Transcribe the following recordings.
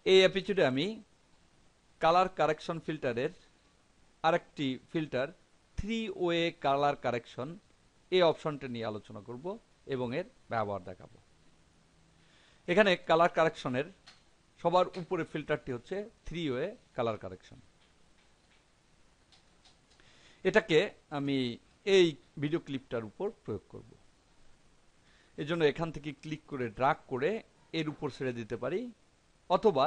এই এপিসোডে আমি কালার কারেকশন ফিল্টারের আরেকটি filter three way colour correction এই অপশনটা নিয়ে আলোচনা করব এবং এর ব্যবহার দেখাবো। এখানে কালার কারেকশনের সবার উপরে ফিল্টারটি হচ্ছে থ্রি ওয়ে কালার কারেকশন। এটাকে আমি এই ভিডিও ক্লিপটার উপর প্রয়োগ করব। এজন্য এখান থেকে ক্লিক করে ড্রাগ করে এর উপর ছেড়ে দিতে পারি, অথবা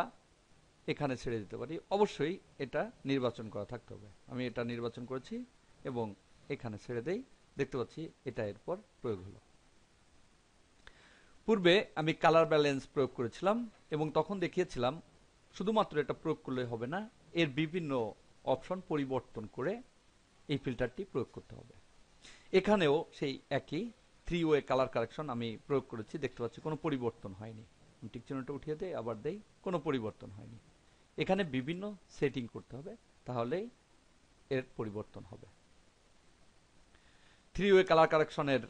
এখানে ছেড়ে দিতে পারি। অবশ্যই এটা নির্বাচন করা থাকতে হবে। আমি এটা নির্বাচন করেছি এবং এখানে ছেড়ে দেই। দেখতে পাচ্ছি এটা এরপর প্রয়োগ হলো। পূর্বে আমি কালার ব্যালেন্স প্রয়োগ করেছিলাম এবং তখন দেখিয়েছিলাম শুধুমাত্র এটা প্রয়োগ করলে হবে না, এর বিভিন্ন অপশন পরিবর্তন করে এই ফিল্টারটি প্রয়োগ করতে হবে। এখানেও সেই একই থ্রি ওয়ে কালার কারেকশন আমি প্রয়োগ করেছি। দেখতে পাচ্ছি কোনো পরিবর্তন হয়নি। আমি টিক চিহ্নটা উঠিয়ে দেই, আবার দেই, কোনো পরিবর্তন হয়নি। এখানে বিভিন্ন সেটিং করতে হবে, তাহলেই এর পরিবর্তন হবে। থ্রি ওয়ে কালার কারেকশনের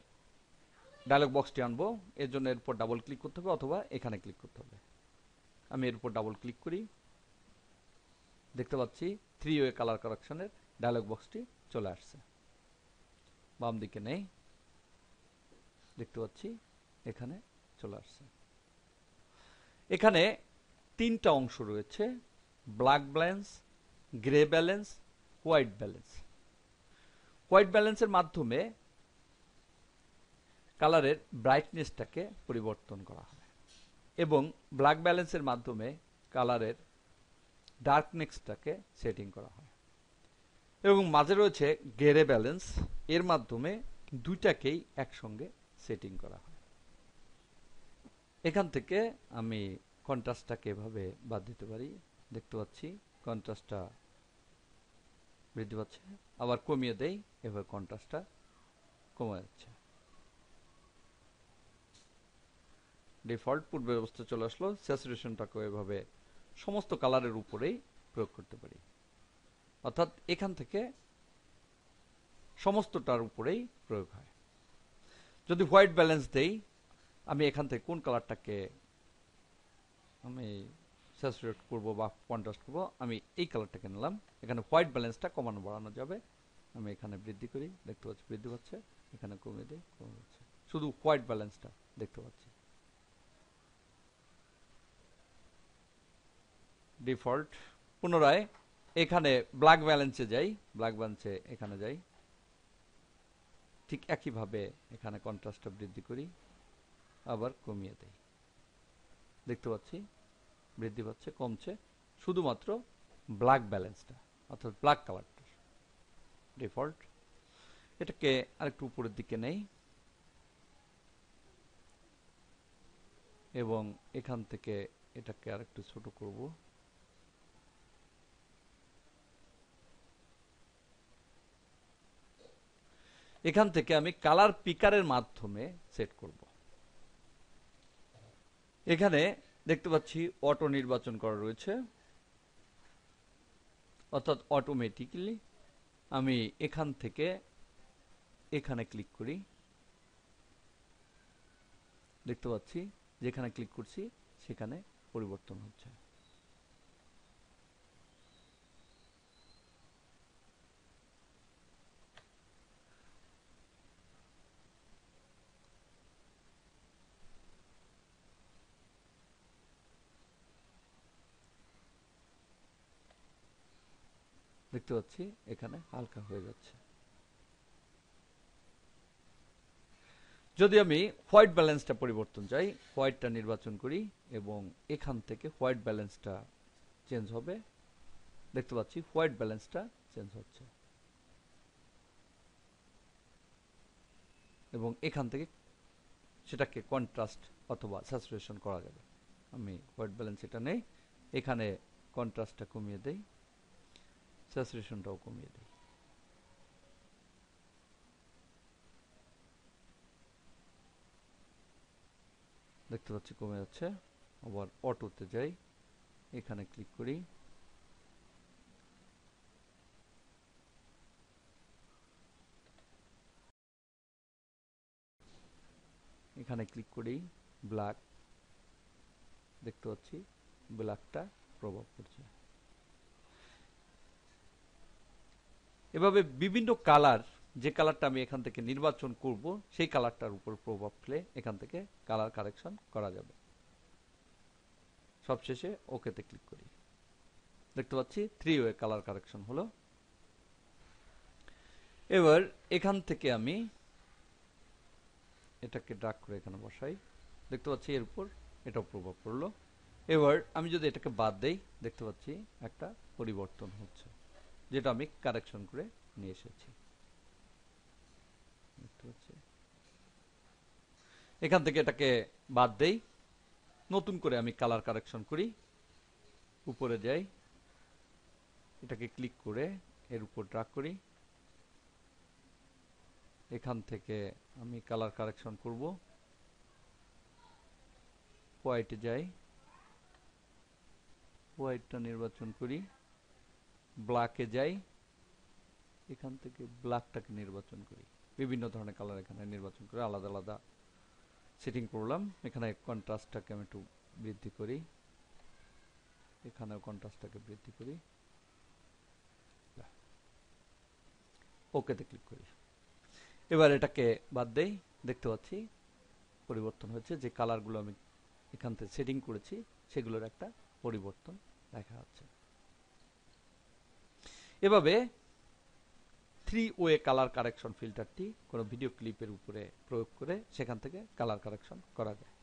ডায়লগ বক্সটি আনবো, এর জন্য এর উপর ডাবল ক্লিক করতে হবে অথবা এখানে ক্লিক করতে হবে। আমি এর উপর ডাবল ক্লিক করি, দেখতে পাচ্ছি থ্রি ওয়ে কালার কারেকশনের ডায়লগ বক্সটি চলে আসছে। বাম দিকে নেই, দেখতে পাচ্ছি এখানে চলে আসছে। এখানে তিনটা অংশ রয়েছে: black balance, grey balance, white balance. White ব্যালেন্সের মাধ্যমে কালারের ব্রাইটনেসটাকে পরিবর্তন করা হয় এবং ব্ল্যাক ব্যালেন্সের মাধ্যমে কালারের ডার্কনেসটাকে সেটিং করা হয় এবং মাঝে রয়েছে গ্রে ব্যালেন্স, এর মাধ্যমে দুইটাকেই একসঙ্গে সেটিং করা হয়। এখান থেকে আমি কন্ট্রাস্টটাকে এভাবে বাদ দিতে পারি। দেখতে পাচ্ছি কন্ট্রাস্টটা বৃদ্ধি পাচ্ছে, আবার কমিয়ে দেই, এভাবে কন্ট্রাস্টটা কমে যাচ্ছে। ডিফল্ট পূর্বের অবস্থা চলে আসলো। স্যাচুরেশনটাকে এভাবে সমস্ত কালারের উপরেই প্রয়োগ করতে পারি, অর্থাৎ এখান থেকে সমস্তটার উপরেই প্রয়োগ হয়। যদি হোয়াইট ব্যালেন্স দেই, আমি এখান থেকে কোন কালারটাকে আমি স্যাচুরেট করবো বা কন্ট্রাস্ট করবো, আমি এই কালারটাকে নিলাম। এখানে হোয়াইট ব্যালেন্সটা কমানো বাড়ানো যাবে। আমি এখানে বৃদ্ধি করি, দেখতে পাচ্ছি বৃদ্ধি পাচ্ছে, এখানে কমিয়ে দিই, কমে যাচ্ছে। শুধু হোয়াইট ব্যালেন্সটা দেখতে পাচ্ছি। ডিফল্ট পুনরায় এখানে ব্ল্যাক ব্যালেন্সে যাই, ব্ল্যাক ব্যালেন্সে এখানে যাই, ঠিক একইভাবে এখানে কন্ট্রাস্টটা বৃদ্ধি করি, আবার কমিয়ে দেই। দেখতে পাচ্ছি বৃদ্ধি পাচ্ছে, কমছে, শুধুমাত্র ব্ল্যাক ব্যালেন্সটা অর্থাৎ ব্ল্যাক কালারটা। ডিফল্ট এটাকে আরেকটু উপরের দিকে নেই এবং এখান থেকে এটাকে আরেকটু ছোট করব। এখান থেকে আমি কালার পিকারের মাধ্যমে সেট করব। এখানে দেখতে পাচ্ছি অটো নির্বাচন করা রয়েছে, অর্থাৎ অটোমেটিক্যালি আমি এখান থেকে এখানে ক্লিক করি, দেখতে পাচ্ছি যেখানে ক্লিক করছি সেখানে পরিবর্তন হচ্ছে। দেখতে পাচ্ছি এখানে হালকা হয়ে যাচ্ছে। যদি আমি হোয়াইট ব্যালেন্সটা পরিবর্তন চাই, হোয়াইটটা নির্বাচন করি এবং এখান থেকে হোয়াইট ব্যালেন্সটা চেঞ্জ হবে। দেখতে পাচ্ছি হোয়াইট ব্যালেন্সটা চেঞ্জ হচ্ছে এবং এখান থেকে সেটাকে কন্ট্রাস্ট অথবা স্যাচুরেশন করা যাবে। আমি হোয়াইট ব্যালেন্স এটা নেই, এখানে কন্ট্রাস্টটা কমিয়ে দেই, স্যাচুরেশনটাও কমিয়ে দেই। দেখতে পাচ্ছি কমে যাচ্ছে। আবার অটোতে যাই, এখানে ক্লিক করি, এখানে ক্লিক করি, ব্ল্যাক, দেখতে পাচ্ছি ব্ল্যাকটা প্রভাব পড়ছে। এভাবে বিভিন্ন কালার, যে কালারটা আমি এখান থেকে নির্বাচন করব সেই কালারটার উপর প্রভাব ফেলে এখান থেকে কালার কারেকশন করা যাবে। সবশেষে ওকেতে ক্লিক করি। দেখতে পাচ্ছি 3 ওয়ে কালার কারেকশন হলো। এবার এখান থেকে আমি এটাকে ড্রাগ করে এখানে বসাই। দেখতে পাচ্ছি এর উপর এটাও প্রভাব পড়লো। এবার আমি যদি এটাকে বাদ দেই, দেখতে পাচ্ছি একটা পরিবর্তন হচ্ছে, যেটা আমি কারেকশন করে নিয়ে এসেছি। দেখতে পাচ্ছি এখান থেকে এটাকে বাদ দেই, নতুন করে আমি কালার কারেকশন করি। উপরে যাই, এটাকে ক্লিক করে এর উপর ড্রাগ করি। এখান থেকে আমি কালার কারেকশন করব। হোয়াইটে যাই, হোয়াইটটা নির্বাচন করি। ব্ল্যাকে যাই, এখান থেকে ব্ল্যাকটাকে নির্বাচন করি। বিভিন্ন ধরনের কালার এখানে নির্বাচন করে আলাদা আলাদা সেটিং করলাম। এখানে কন্ট্রাস্টটাকে আমি একটু বৃদ্ধি করি, এখানেও কন্ট্রাস্টটাকে বৃদ্ধি করি, ওকেতে ক্লিক করি। এবার এটাকে বাদ দেই। দেখতে পাচ্ছি পরিবর্তন হয়েছে, যে কালারগুলো আমি এখান থেকে সেটিং করেছি সেগুলোর একটা পরিবর্তন দেখা যাচ্ছে। এভাবে 3 ওয়ে কালার কারেকশন ফিল্টারটি কোনো ভিডিও ক্লিপের উপরে প্রয়োগ করে সেখান থেকে কালার কারেকশন করা যায়।